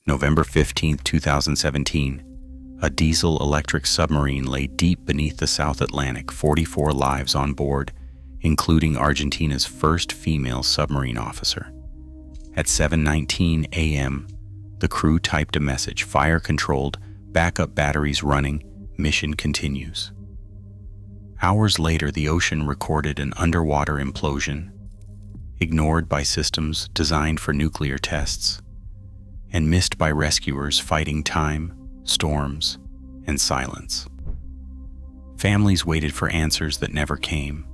November 15, 2017, a diesel-electric submarine lay deep beneath the South Atlantic, 44 lives on board, including Argentina's first female submarine officer. At 7:19 a.m., the crew typed a message: "Fire controlled, backup batteries running, mission continues." Hours later, the ocean recorded an underwater implosion, ignored by systems designed for nuclear tests, and missed by rescuers fighting time, storms, and silence. Families waited for answers that never came,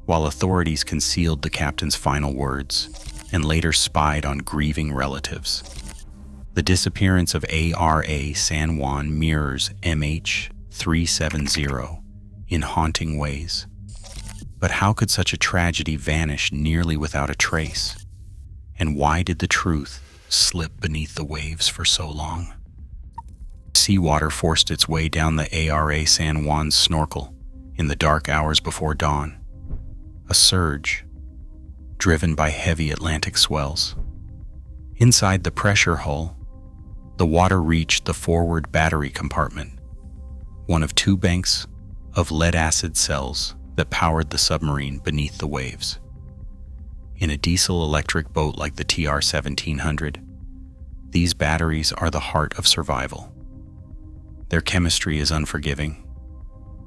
while authorities concealed the captain's final words and later spied on grieving relatives. The disappearance of ARA San Juan mirrors MH370 in haunting ways. But how could such a tragedy vanish nearly without a trace? And why did the truth slip beneath the waves for so long? Seawater forced its way down the ARA San Juan's snorkel in the dark hours before dawn. A surge, driven by heavy Atlantic swells. Inside the pressure hull, the water reached the forward battery compartment, one of two banks of lead-acid cells that powered the submarine beneath the waves. In a diesel-electric boat like the TR 1700, these batteries are the heart of survival. Their chemistry is unforgiving.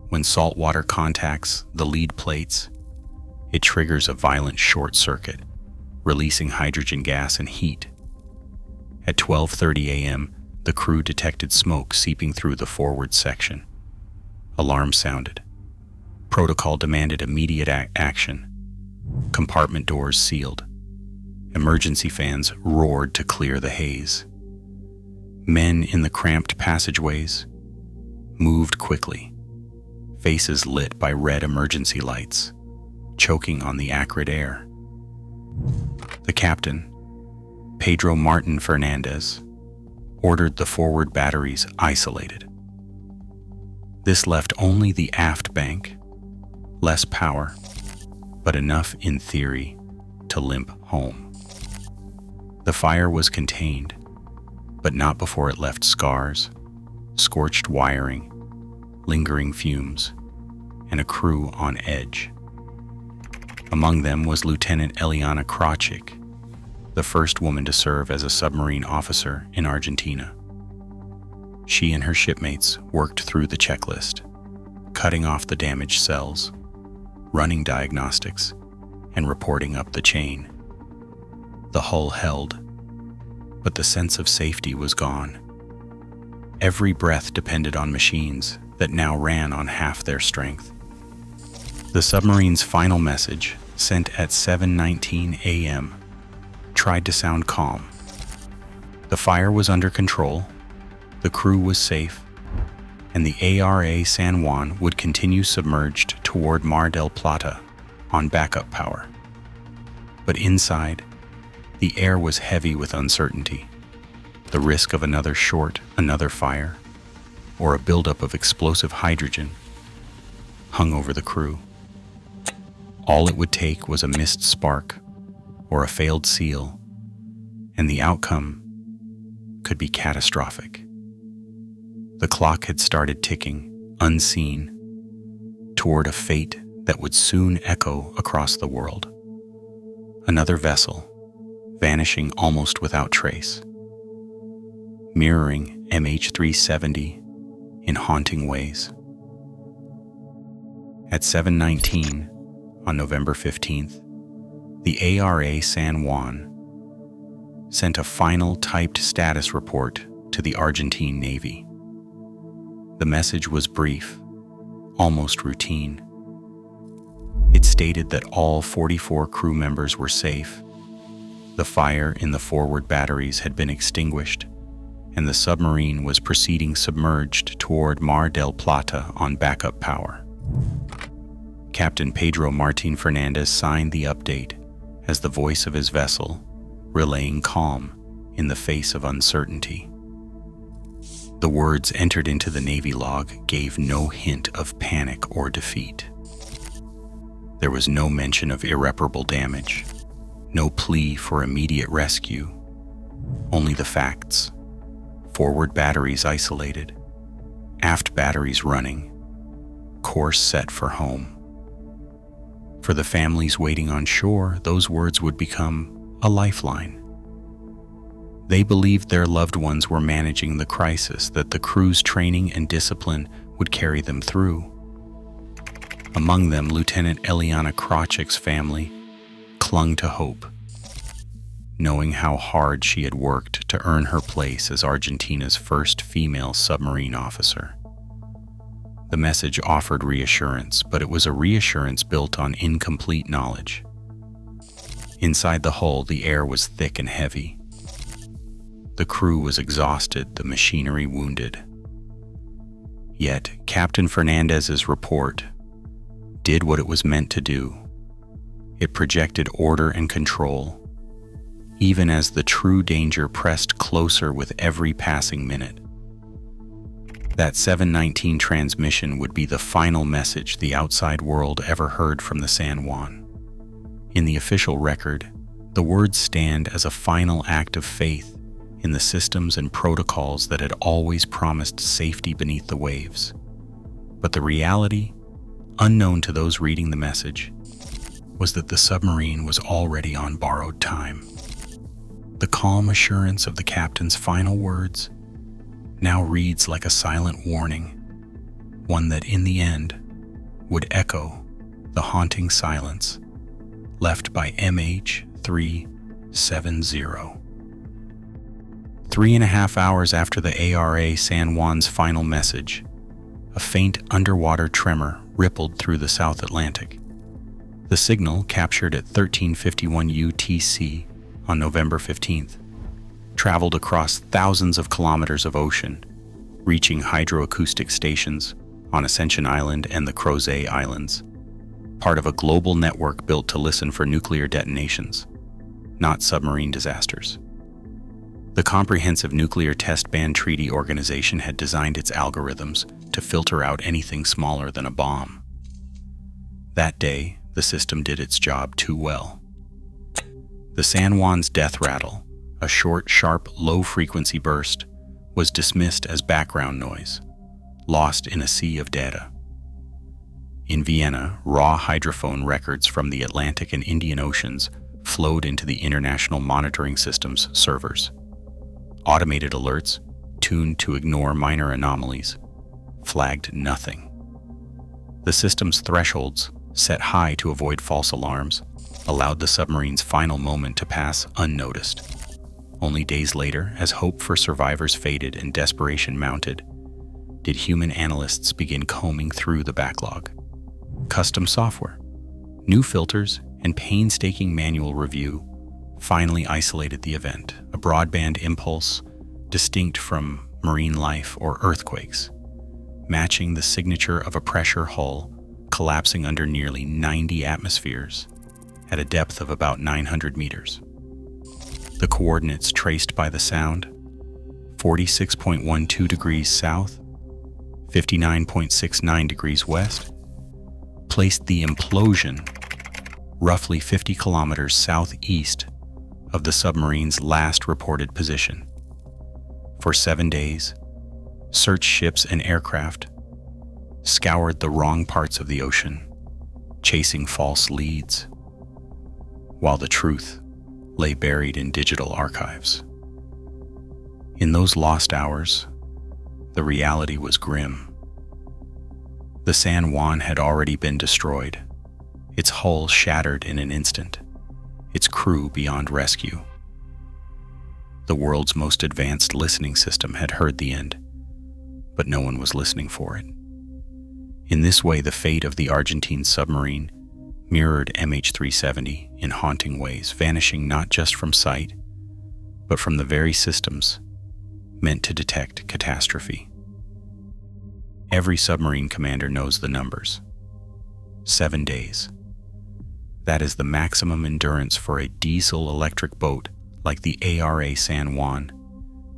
When salt water contacts the lead plates, it triggers a violent short circuit, releasing hydrogen gas and heat. At 12:30 a.m., the crew detected smoke seeping through the forward section. Alarm sounded. Protocol demanded immediate action. Compartment doors sealed. Emergency fans roared to clear the haze. Men in the cramped passageways moved quickly, faces lit by red emergency lights, choking on the acrid air. The captain, Pedro Martin Fernandez, ordered the forward batteries isolated. This left only the aft bank, less power, but enough in theory to limp home. The fire was contained, but not before it left scars, scorched wiring, lingering fumes, and a crew on edge. Among them was Lieutenant Eliana Krawczyk, the first woman to serve as a submarine officer in Argentina. She and her shipmates worked through the checklist, cutting off the damaged cells, running diagnostics, and reporting up the chain. The hull held, but the sense of safety was gone. Every breath depended on machines that now ran on half their strength. The submarine's final message, sent at 7:19 a.m., tried to sound calm. The fire was under control, the crew was safe, and the ARA San Juan would continue submerged toward Mar del Plata on backup power. But inside, the air was heavy with uncertainty. The risk of another short, another fire, or a buildup of explosive hydrogen hung over the crew. All it would take was a missed spark or a failed seal, and the outcome could be catastrophic. The clock had started ticking, unseen, toward a fate that would soon echo across the world. Another vessel, vanishing almost without trace, mirroring MH370 in haunting ways. At 7:19 on November 15th, the ARA San Juan sent a final typed status report to the Argentine Navy. The message was brief, almost routine. It stated that all 44 crew members were safe, the fire in the forward batteries had been extinguished, and the submarine was proceeding submerged toward Mar del Plata on backup power. Captain Pedro Martin Fernandez signed the update as the voice of his vessel, relaying calm in the face of uncertainty. The words entered into the Navy log gave no hint of panic or defeat. There was no mention of irreparable damage, no plea for immediate rescue, Only the facts. Forward batteries isolated, aft batteries running, course set for home. For the families waiting on shore, those words would become a lifeline. They believed their loved ones were managing the crisis, that the crew's training and discipline would carry them through. Among them, Lieutenant Eliana Krawczyk's family clung to hope, knowing how hard she had worked to earn her place as Argentina's first female submarine officer. The message offered reassurance, but it was a reassurance built on incomplete knowledge. Inside the hull, the air was thick and heavy. The crew was exhausted, the machinery wounded. Yet, Captain Fernandez's report did what it was meant to do. It projected order and control, even as the true danger pressed closer with every passing minute. That 7:19 transmission would be the final message the outside world ever heard from the San Juan. In the official record, the words stand as a final act of faith in the systems and protocols that had always promised safety beneath the waves. But the reality, unknown to those reading the message, was that the submarine was already on borrowed time. The calm assurance of the captain's final words now reads like a silent warning, one that in the end would echo the haunting silence left by MH370. 3.5 hours after the ARA San Juan's final message, a faint underwater tremor rippled through the South Atlantic. The signal, captured at 13:51 UTC on November 15th, traveled across thousands of kilometers of ocean, reaching hydroacoustic stations on Ascension Island and the Crozet Islands, part of a global network built to listen for nuclear detonations, not submarine disasters. The Comprehensive Nuclear Test Ban Treaty Organization had designed its algorithms to filter out anything smaller than a bomb. That day, the system did its job too well. The San Juan's death rattle, a short, sharp, low-frequency burst, was dismissed as background noise, lost in a sea of data. In Vienna, raw hydrophone records from the Atlantic and Indian Oceans flowed into the International Monitoring System's servers. Automated alerts, tuned to ignore minor anomalies, flagged nothing. The system's thresholds, set high to avoid false alarms, allowed the submarine's final moment to pass unnoticed. Only days later, as hope for survivors faded and desperation mounted, did human analysts begin combing through the backlog. Custom software, new filters, and painstaking manual review finally isolated the event, a broadband impulse distinct from marine life or earthquakes, matching the signature of a pressure hull collapsing under nearly 90 atmospheres at a depth of about 900 meters. The coordinates traced by the sound, 46.12 degrees south, 59.69 degrees west, placed the implosion roughly 50 kilometers southeast of the submarine's last reported position. For 7 days, search ships and aircraft scoured the wrong parts of the ocean, chasing false leads, while the truth lay buried in digital archives. In those lost hours, the reality was grim. The San Juan had already been destroyed, its hull shattered in an instant, its crew beyond rescue. The world's most advanced listening system had heard the end, but no one was listening for it. In this way, the fate of the Argentine submarine mirrored MH370 in haunting ways, vanishing not just from sight, but from the very systems meant to detect catastrophe. Every submarine commander knows the numbers. 7 days. That is the maximum endurance for a diesel-electric boat like the ARA San Juan,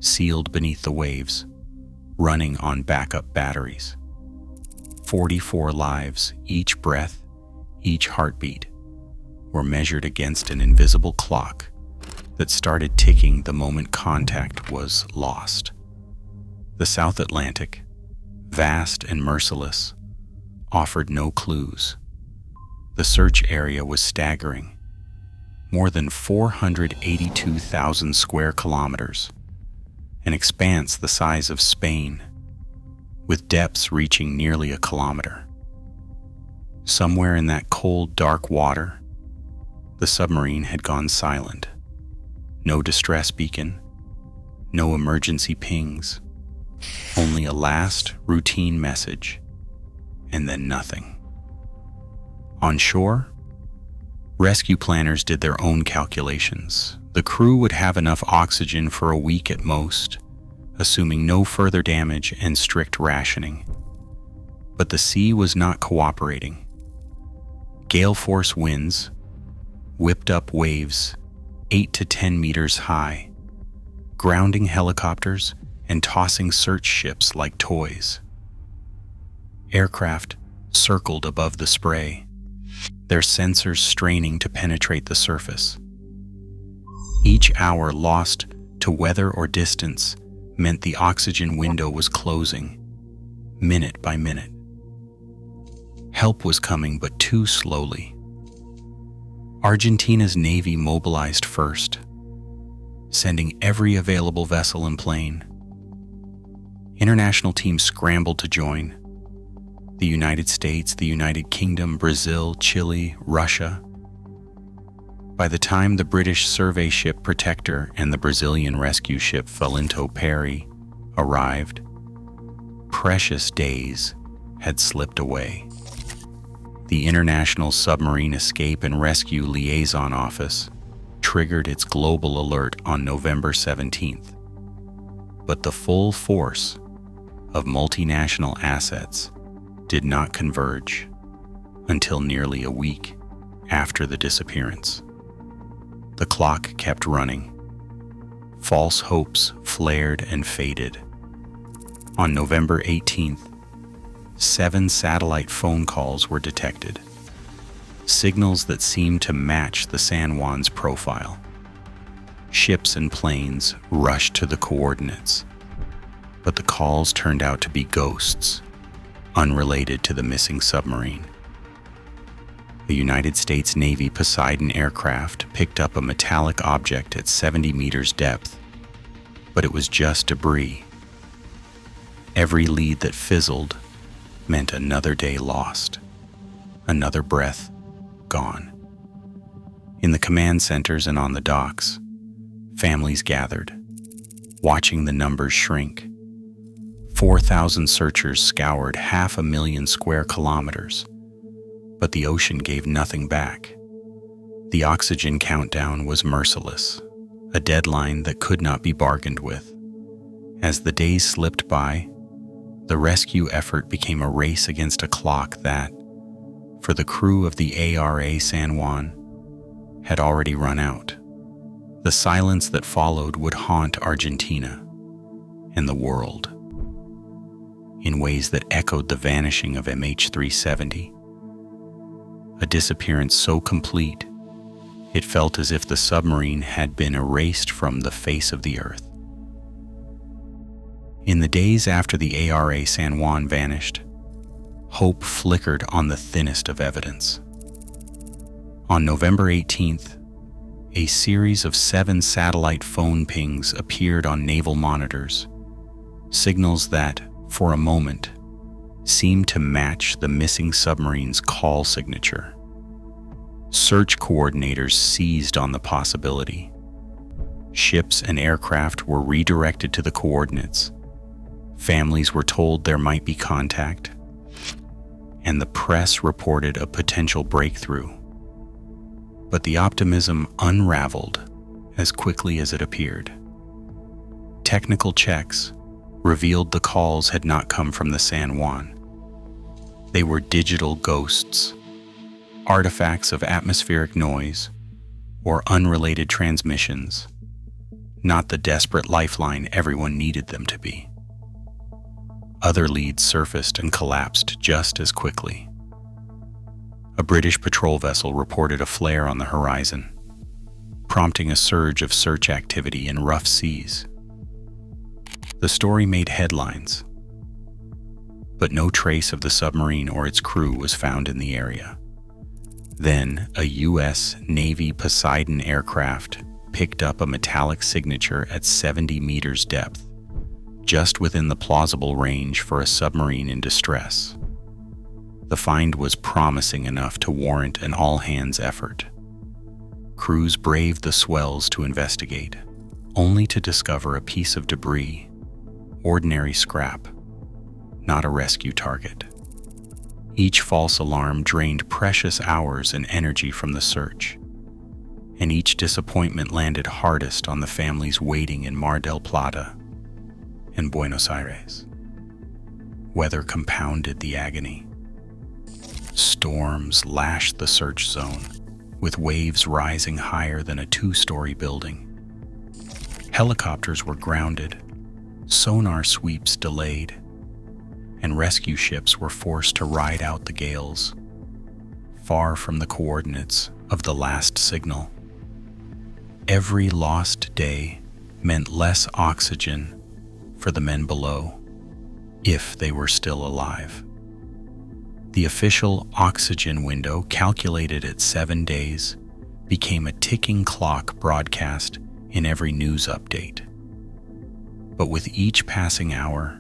sealed beneath the waves, running on backup batteries. 44 lives, each breath, each heartbeat, were measured against an invisible clock that started ticking the moment contact was lost. The South Atlantic, vast and merciless, offered no clues. The search area was staggering. More than 482,000 square kilometers, an expanse the size of Spain, with depths reaching nearly a kilometer. Somewhere in that cold, dark water, the submarine had gone silent. No distress beacon, no emergency pings, only a last routine message, and then nothing. On shore, rescue planners did their own calculations. The crew would have enough oxygen for a week at most, assuming no further damage and strict rationing. But the sea was not cooperating. Gale force winds, whipped up waves 8 to 10 meters high, grounding helicopters and tossing search ships like toys. Aircraft circled above the spray, their sensors straining to penetrate the surface. Each hour lost to weather or distance meant the oxygen window was closing, minute by minute. Help was coming, but too slowly. Argentina's Navy mobilized first, sending every available vessel and plane. International teams scrambled to join. The United States, the United Kingdom, Brazil, Chile, Russia. By the time the British survey ship Protector and the Brazilian rescue ship Valinto Perry arrived, precious days had slipped away. The International Submarine Escape and Rescue Liaison Office triggered its global alert on November 17th. But the full force of multinational assets did not converge until nearly a week after the disappearance. The clock kept running. False hopes flared and faded. On November 18th, 7 satellite phone calls were detected, signals that seemed to match the San Juan's profile. Ships and planes rushed to the coordinates, but the calls turned out to be ghosts, unrelated to the missing submarine. The United States Navy Poseidon aircraft picked up a metallic object at 70 meters depth, but it was just debris. Every lead that fizzled meant another day lost, another breath gone. In the command centers and on the docks, families gathered, watching the numbers shrink. 4,000 searchers scoured 500,000 square kilometers, but the ocean gave nothing back. The oxygen countdown was merciless, a deadline that could not be bargained with. As the days slipped by, the rescue effort became a race against a clock that, for the crew of the ARA San Juan, had already run out. The silence that followed would haunt Argentina and the world in ways that echoed the vanishing of MH370. A disappearance so complete, it felt as if the submarine had been erased from the face of the earth. In the days after the ARA San Juan vanished, hope flickered on the thinnest of evidence. On November 18th, a series of 7 satellite phone pings appeared on naval monitors, signals that, for a moment, seemed to match the missing submarine's call signature. Search coordinators seized on the possibility. Ships and aircraft were redirected to the coordinates. Families were told there might be contact, and the press reported a potential breakthrough. But the optimism unraveled as quickly as it appeared. Technical checks revealed the calls had not come from the San Juan. They were digital ghosts, artifacts of atmospheric noise or unrelated transmissions, not the desperate lifeline everyone needed them to be. Other leads surfaced and collapsed just as quickly. A British patrol vessel reported a flare on the horizon. prompting a surge of search activity in rough seas. The story made headlines, but no trace of the submarine or its crew was found in the area. Then, a U.S. Navy Poseidon aircraft picked up a metallic signature at 70 meters depth, just within the plausible range for a submarine in distress. The find was promising enough to warrant an all-hands effort. Crews braved the swells to investigate, only to discover a piece of debris, ordinary scrap, not a rescue target. Each false alarm drained precious hours and energy from the search, and each disappointment landed hardest on the families waiting in Mar del Plata and Buenos Aires. Weather compounded the agony. Storms lashed the search zone, with waves rising higher than a 2-story building. Helicopters were grounded, sonar sweeps delayed, and rescue ships were forced to ride out the gales, far from the coordinates of the last signal. Every lost day meant less oxygen for the men below, if they were still alive. The official oxygen window, calculated at 7 days, became a ticking clock broadcast in every news update. But with each passing hour,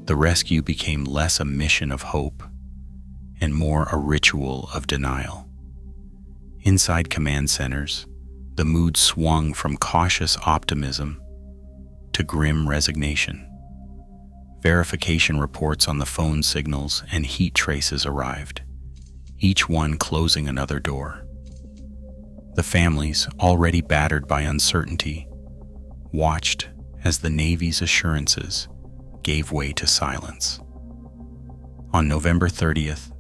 the rescue became less a mission of hope and more a ritual of denial. Inside command centers, the mood swung from cautious optimism to grim resignation. Verification reports on the phone signals and heat traces arrived, each one closing another door. The families, already battered by uncertainty, watched as the Navy's assurances gave way to silence. On November 30th,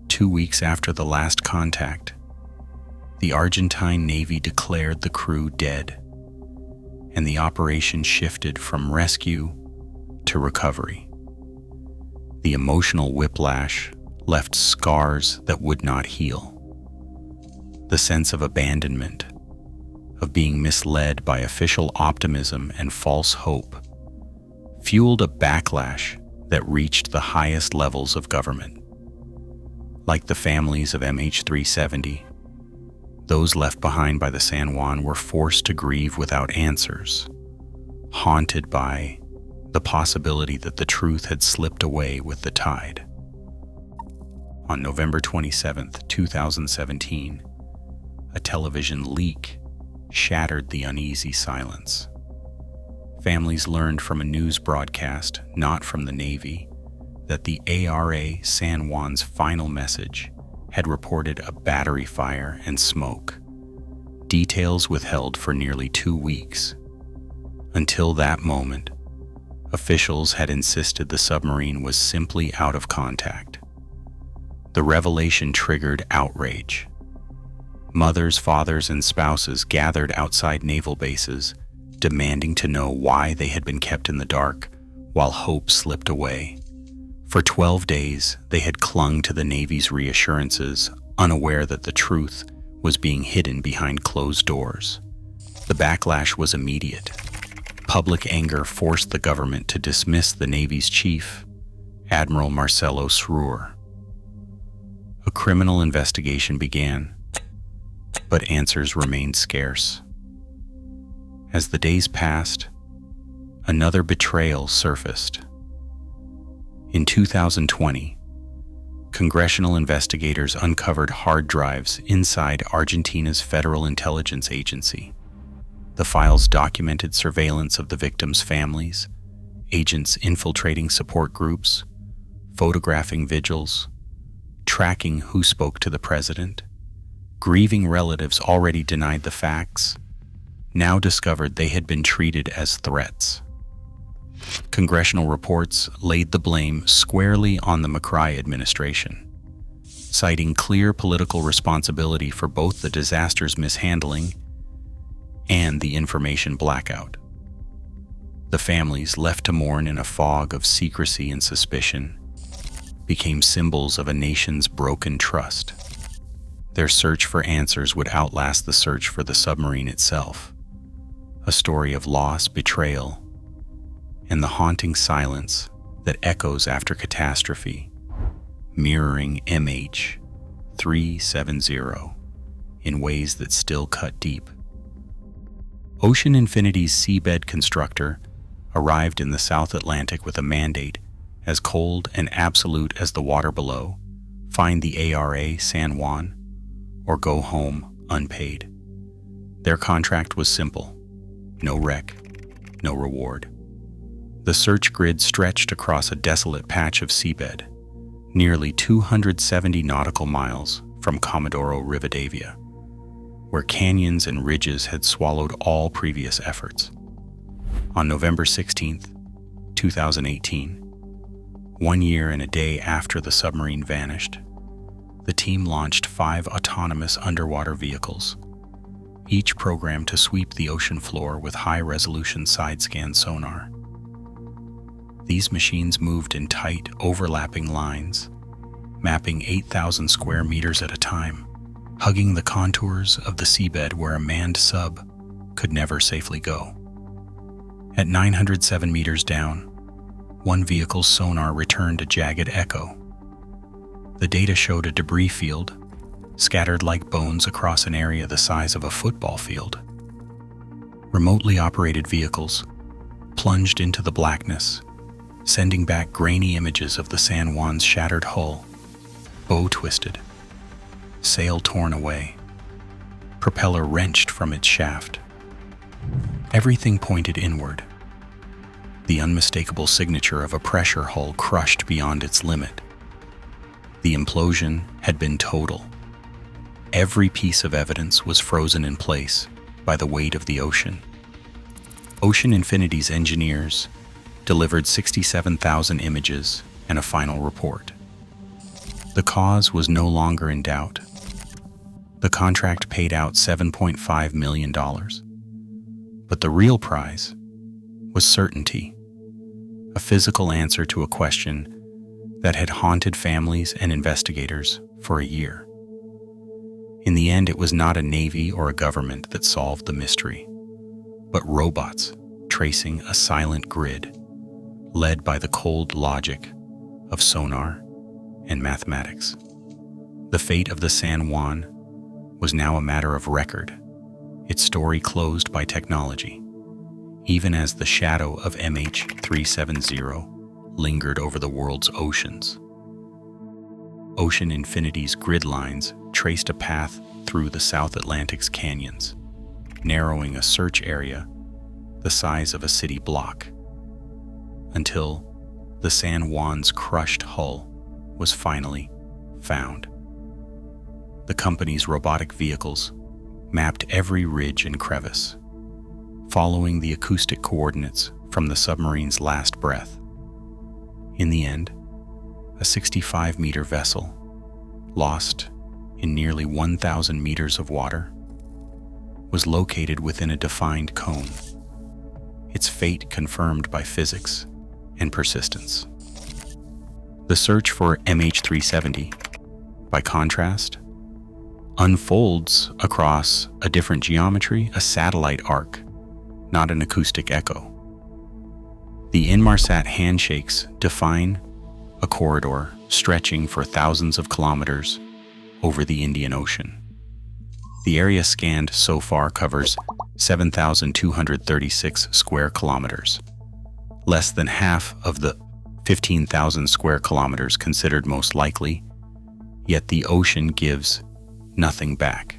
2 weeks after the last contact, the Argentine Navy declared the crew dead, and the operation shifted from rescue to recovery. The emotional whiplash left scars that would not heal. The sense of abandonment, of being misled by official optimism and false hope, fueled a backlash that reached the highest levels of government. Like the families of MH370, those left behind by the San Juan were forced to grieve without answers, haunted by the possibility that the truth had slipped away with the tide. On November 27, 2017, a television leak shattered the uneasy silence. Families learned from a news broadcast, not from the Navy, that the ARA San Juan's final message had reported a battery fire and smoke, details withheld for nearly 2 weeks. Until that moment, officials had insisted the submarine was simply out of contact. The revelation triggered outrage. Mothers, fathers, and spouses gathered outside naval bases, demanding to know why they had been kept in the dark while hope slipped away. For 12 days, they had clung to the Navy's reassurances, unaware that the truth was being hidden behind closed doors. The backlash was immediate. Public anger forced the government to dismiss the Navy's chief, Admiral Marcelo Sroor. A criminal investigation began, but answers remained scarce. As the days passed, another betrayal surfaced. In 2020, congressional investigators uncovered hard drives inside Argentina's Federal Intelligence Agency. The files documented surveillance of the victims' families, agents infiltrating support groups, photographing vigils, tracking who spoke to the president. Grieving relatives already denied the facts, now discovered they had been treated as threats. Congressional reports laid the blame squarely on the McCry administration, citing clear political responsibility for both the disaster's mishandling and the information blackout. The families, left to mourn in a fog of secrecy and suspicion, became symbols of a nation's broken trust. Their search for answers would outlast the search for the submarine itself. A story of loss, betrayal, and the haunting silence that echoes after catastrophe, mirroring MH370 in ways that still cut deep. Ocean Infinity's seabed constructor arrived in the South Atlantic with a mandate as cold and absolute as the water below: find the ARA San Juan or go home unpaid. Their contract was simple: no wreck, no reward. The search grid stretched across a desolate patch of seabed, nearly 270 nautical miles from Comodoro Rivadavia, where canyons and ridges had swallowed all previous efforts. On November 16, 2018, 1 year and a day after the submarine vanished, the team launched 5 autonomous underwater vehicles, each programmed to sweep the ocean floor with high-resolution side-scan sonar. These machines moved in tight, overlapping lines, mapping 8,000 square meters at a time, hugging the contours of the seabed where a manned sub could never safely go. At 907 meters down, one vehicle's sonar returned a jagged echo. The data showed a debris field scattered like bones across an area the size of a football field. Remotely operated vehicles plunged into the blackness, sending back grainy images of the San Juan's shattered hull, bow twisted, sail torn away, propeller wrenched from its shaft. Everything pointed inward, the unmistakable signature of a pressure hull crushed beyond its limit. The implosion had been total. Every piece of evidence was frozen in place by the weight of the ocean. Ocean Infinity's engineers delivered 67,000 images and a final report. The cause was no longer in doubt. The contract paid out $7.5 million. But the real prize was certainty, a physical answer to a question that had haunted families and investigators for a year. In the end, it was not a navy or a government that solved the mystery, but robots tracing a silent grid, led by the cold logic of sonar and mathematics. The fate of the San Juan was now a matter of record, its story closed by technology, even as the shadow of MH370 lingered over the world's oceans. Ocean Infinity's grid lines traced a path through the South Atlantic's canyons, narrowing a search area the size of a city block, until the San Juan's crushed hull was finally found. The company's robotic vehicles mapped every ridge and crevice, following the acoustic coordinates from the submarine's last breath. In the end, a 65-meter vessel, lost in nearly 1,000 meters of water, was located within a defined cone, its fate confirmed by physics and persistence. The search for MH370, by contrast, unfolds across a different geometry, a satellite arc, not an acoustic echo. The Inmarsat handshakes define a corridor stretching for thousands of kilometers over the Indian Ocean. The area scanned so far covers 7,236 square kilometers, less than half of the 15,000 square kilometers considered most likely, yet the ocean gives nothing back.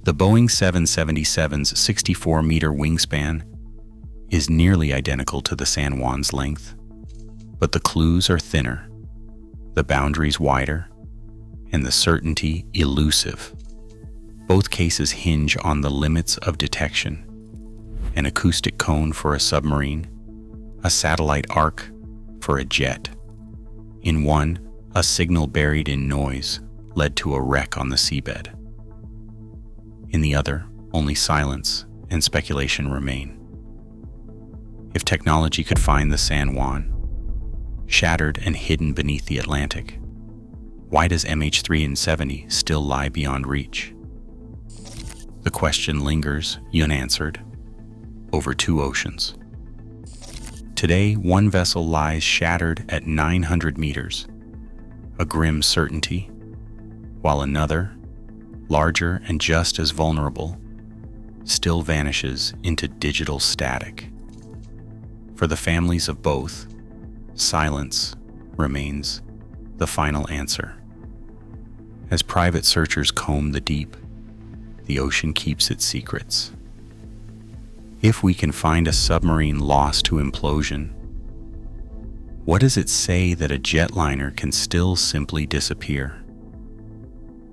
The Boeing 777's 64-meter wingspan is nearly identical to the San Juan's length, but the clues are thinner, the boundaries wider, and the certainty elusive. Both cases hinge on the limits of detection: an acoustic cone for a submarine, a satellite arc for a jet. In one, a signal buried in noise led to a wreck on the seabed. In the other, only silence and speculation remain. If technology could find the San Juan, shattered and hidden beneath the Atlantic, Why does MH370 still lie beyond reach? The question lingers, unanswered, over 2 oceans. Today, one vessel lies shattered at 900 meters, a grim certainty, while another, larger and just as vulnerable, still vanishes into digital static. For the families of both, silence remains the final answer. As private searchers comb the deep, the ocean keeps its secrets. If we can find a submarine lost to implosion, what does it say that a jetliner can still simply disappear?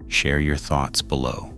Share your thoughts below.